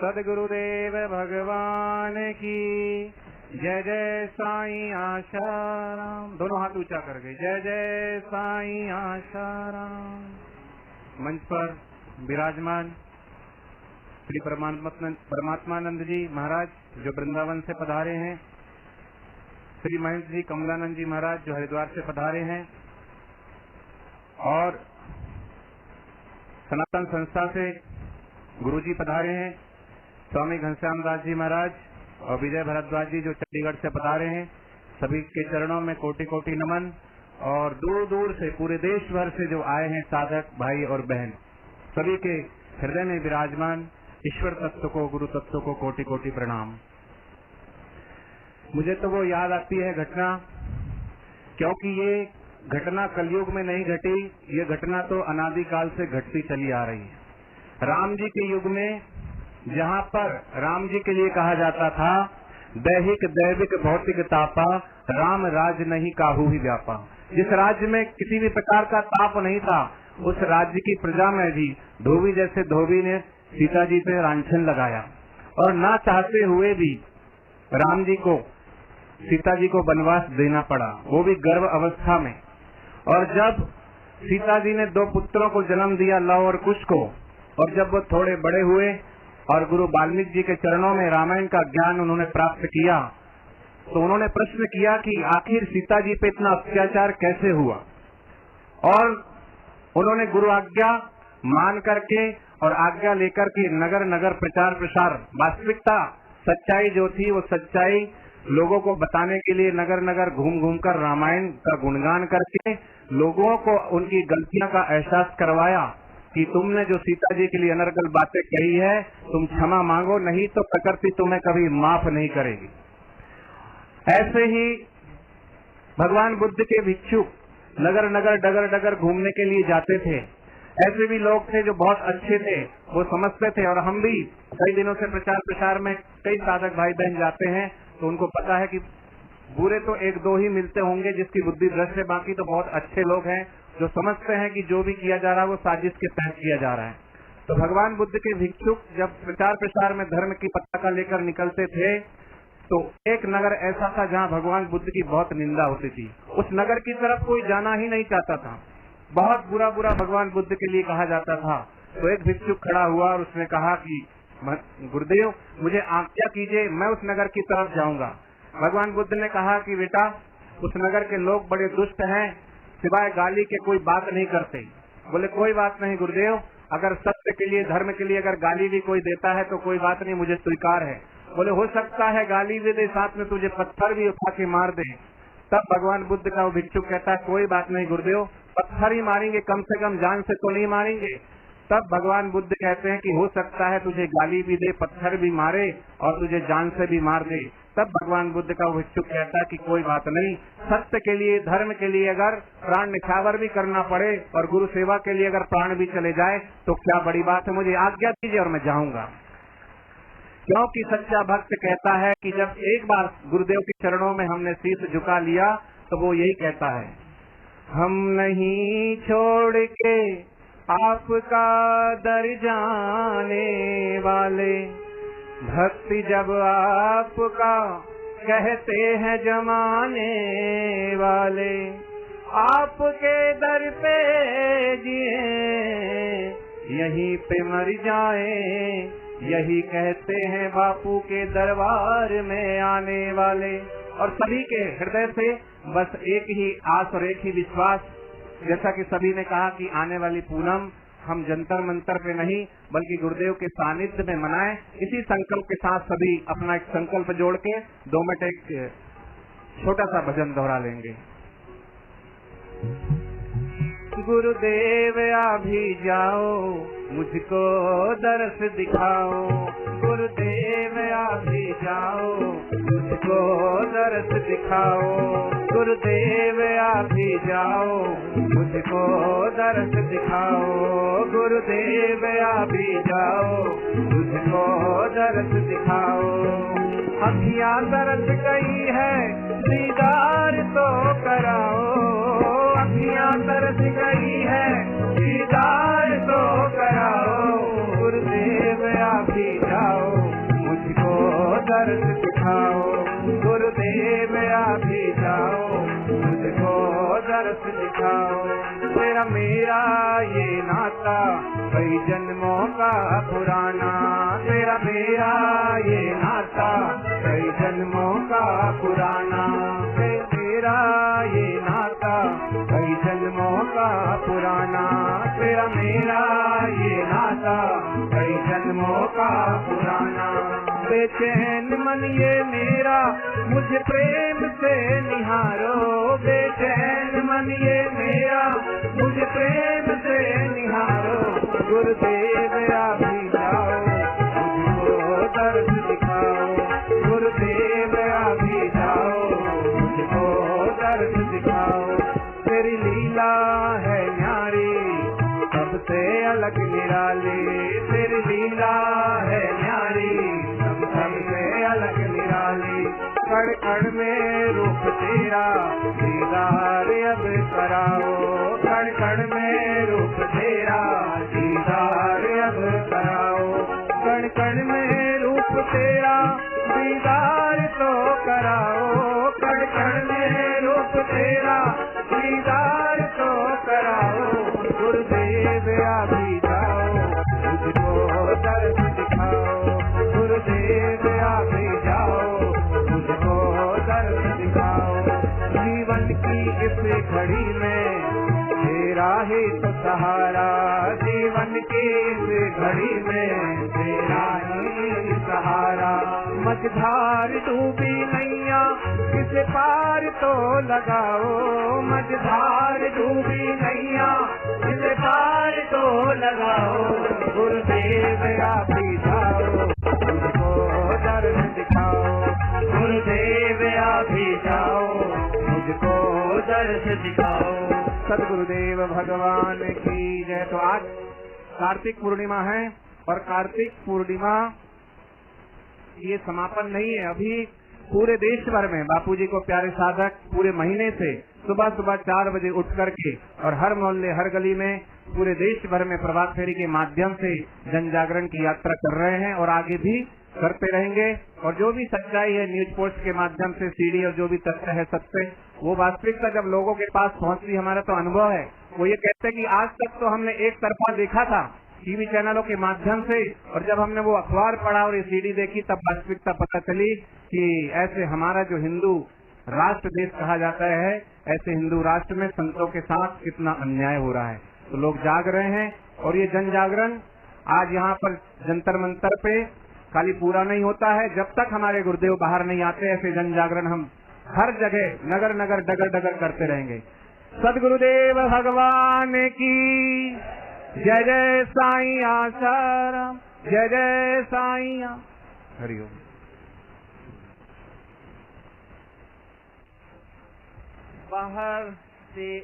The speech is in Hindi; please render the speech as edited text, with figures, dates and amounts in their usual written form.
सद्गुरुदेव भगवान की जय। जय साईं आशाराम। दोनों हाथ ऊंचा करके जय जय साईं आशाराम। मंच पर विराजमान श्री परमात्मानंद जी महाराज जो वृंदावन से पधारे हैं, श्री महेंद्र जी कमलानंद जी महाराज जो हरिद्वार से पधारे हैं, और सनातन संस्था से गुरुजी पधारे हैं, स्वामी घनश्याम दास जी महाराज और विजय भारद्वाज जी जो चंडीगढ़ से पधारे हैं। सभी के चरणों में कोटि कोटि नमन। और दूर दूर से पूरे देश भर से जो आए हैं साधक भाई और बहन, सभी के हृदय में विराजमान ईश्वर तत्व को, गुरु तत्व को कोटि कोटि प्रणाम। मुझे तो वो याद आती है घटना, क्योंकि ये घटना कलयुग में नहीं घटी, ये घटना तो अनादिकाल से घटती चली आ रही है। राम जी के युग में जहाँ पर राम जी के लिए कहा जाता था दैहिक दैविक भौतिक तापा, राम राज नहीं काहू ही व्यापा। जिस राज्य में किसी भी प्रकार का ताप नहीं था, उस राज्य की प्रजा में भी धोबी जैसे धोबी ने सीता जी पे लांछन लगाया, और ना चाहते हुए भी राम जी को सीता जी को वनवास देना पड़ा, वो भी गर्भ अवस्था में। और जब सीता जी ने 2 पुत्रों को जन्म दिया, लव और कुश को, और जब वो थोड़े बड़े हुए और गुरु वाल्मीकि जी के चरणों में रामायण का ज्ञान उन्होंने प्राप्त किया, तो उन्होंने प्रश्न किया कि आखिर सीता जी पे इतना अत्याचार कैसे हुआ। और उन्होंने गुरु आज्ञा मान करके और आज्ञा लेकर के नगर नगर प्रचार प्रसार, वास्तविकता सच्चाई जो थी वो सच्चाई लोगों को बताने के लिए नगर नगर घूम घूम कर रामायण का गुणगान करके लोगों को उनकी गलतियों का एहसास करवाया कि तुमने जो सीता जी के लिए अनर्गल बातें कही है, तुम क्षमा मांगो, नहीं तो प्रकृति तुम्हें कभी माफ नहीं करेगी। ऐसे ही भगवान बुद्ध के भिक्षु नगर नगर डगर डगर घूमने के लिए जाते थे। ऐसे भी लोग थे जो बहुत अच्छे थे, वो समझते थे। और हम भी कई दिनों से प्रचार प्रसार में कई साधक भाई बहन जाते हैं, तो उनको पता है कि बुरे तो 1-2 ही मिलते होंगे जिसकी बुद्धि भ्रष्ट है, बाकी तो बहुत अच्छे लोग हैं जो समझते हैं कि जो भी किया जा रहा है वो साजिश के तहत किया जा रहा है। तो भगवान बुद्ध के भिक्षुक जब प्रचार प्रसार में धर्म की पताका लेकर निकलते थे, तो एक नगर ऐसा था जहाँ भगवान बुद्ध की बहुत निंदा होती थी। उस नगर की तरफ कोई जाना ही नहीं चाहता था, बहुत बुरा बुरा भगवान बुद्ध के लिए कहा जाता था। तो एक भिक्षुक खड़ा हुआ और उसने कहा कि गुरुदेव मुझे आज्ञा कीजिए, मैं उस नगर की तरफ जाऊंगा। भगवान बुद्ध ने कहा कि बेटा, उस नगर के लोग बड़े दुष्ट हैं, सिवाय गाली के कोई बात नहीं करते। बोले कोई बात नहीं गुरुदेव, अगर सत्य के लिए धर्म के लिए अगर गाली भी कोई देता है तो कोई बात नहीं, मुझे स्वीकार है। बोले हो सकता है गाली भी दे, साथ में तुझे पत्थर भी उठा के मार दे। तब भगवान बुद्ध का वो भिक्षुक कहता है कोई बात नहीं गुरुदेव, पत्थर ही मारेंगे, कम से कम जान से तो नहीं मारेंगे। तब भगवान बुद्ध कहते हैं कि हो सकता है तुझे गाली भी दे, पत्थर भी मारे और तुझे जान से भी मार दे। तब भगवान बुद्ध का वो भिक्षुक कहता है कि कोई बात नहीं, सत्य के लिए धर्म के लिए अगर प्राण निछावर भी करना पड़े और गुरु सेवा के लिए अगर प्राण भी चले जाए तो क्या बड़ी बात है, मुझे आज्ञा दीजिए और मैं जाऊंगा। क्योंकि सच्चा भक्त कहता है कि जब एक बार गुरुदेव के चरणों में हमने शीश झुका लिया तो वो यही कहता है, हम नहीं छोड़ के आपका दर जाने वाले, भक्ति जब आपका कहते हैं जमाने वाले, आपके दर पे जिए यहीं पे मर जाए, यही कहते हैं बापू के दरबार में आने वाले। और सभी के हृदय से बस एक ही आस और एक ही विश्वास, जैसा कि सभी ने कहा कि आने वाली पूनम हम जंतर मंतर पे नहीं बल्कि गुरुदेव के सानिध्य में मनाएं। इसी संकल्प के साथ सभी अपना एक संकल्प जोड़ के 2 मिनट एक छोटा सा भजन दोहरा लेंगे। गुरुदेव आ भी जाओ, मुझको दर्श दिखाओ, गुरुदेव आ भी जाओ, मुझको दर्श दिखाओ, गुरुदेव आ भी जाओ, मुझको दर्श दिखाओ, गुरुदेव आ भी जाओ, मुझको दर्श दिखाओ। अखियाँ तरस गई है, दीदार तो कराओ, अखियाँ तरस गई है, दीदार तो कराओ, गुरुदेव आ भी जाओ, दर्श दिखाओ, गुरुदेव आप ही जाओ, मुझको दर्श दिखाओ। तेरा मेरा ये नाता कई जन्मों का पुराना, तेरा मेरा ये नाता कई जन्मों का पुराना, तेरा ये नाता कई जन्मों का पुराना, तेरा मेरा ये नाता कई जन्मों का पुराना। बेचैन मन ये मेरा मुझे प्रेम से निहारो, बेचैन मन ये मेरा मुझे प्रेम से निहारो, गुरुदेव आप ही जाओ, मुझको दर्श दिखाओ, गुरुदेव आप ही जाओ, मुझको दर्श दिखाओ। तेरी लीला है न्यारी सबसे अलग निराली, तेरी लीला है न्यारी सबसे अलग निराली। कण कण में रूप तेरा दीदार अब कराओ, कण कण में रूप तेरा दीदार अब कराओ, कण कण में रूप तेरा दीदार तो कराओ, कण कण में रूप तेरा दीदार तो कराओ। गुरुदेव आप ही जाओ, मुझको दर्श दिखाओ, गुरुदेव आप ही जाओ, मुझको दर्श दिखाओ। जीवन की इस घड़ी में तेरा ही तो सहारा, जीवन की इस घड़ी में तेरा ही सहारा। मझधार डूबी नैया किसे पार तो लगाओ, मझधार डूबी नैया किसे पार तो लगाओ। गुरुदेव आप ही जाओ, मुझको दर्श दिखाओ, गुरुदेव आप ही जाओ, मुझको दर्श दिखाओ। सदगुरुदेव भगवान की जय। तो आज कार्तिक पूर्णिमा है और कार्तिक पूर्णिमा ये समापन नहीं है, अभी पूरे देश भर में बापूजी को प्यारे साधक पूरे महीने से सुबह सुबह 4 बजे उठ करके और हर मोहल्ले हर गली में पूरे देश भर में प्रभात फेरी के माध्यम से जन जागरण की यात्रा कर रहे हैं और आगे भी करते रहेंगे। और जो भी सच्चाई है न्यूज पोस्ट के माध्यम से सीडी और जो भी तथ्य है सत्य, वो वास्तविकता जब लोगों के पास पहुंचती, हमारा तो अनुभव है, वो ये कहते हैं कि आज तक तो हमने एक तरफा देखा था टीवी चैनलों के माध्यम से, और जब हमने वो अखबार पढ़ा और ये सीडी देखी तब वास्तविकता पता चली कि ऐसे हमारा जो हिंदू राष्ट्र देश कहा जाता है, ऐसे हिंदू राष्ट्र में संतों के साथ कितना अन्याय हो रहा है। तो लोग जाग रहे हैं और ये जन जागरण आज यहाँ पर जंतर मंतर पे खाली पूरा नहीं होता है जब तक हमारे गुरुदेव बाहर नहीं आते। ऐसे जन जागरण हम हर जगह नगर नगर डगर डगर करते रहेंगे। सदगुरुदेव भगवान की जय जय साईं आसाराम, जय जय साईं। हरिओम। बाहर से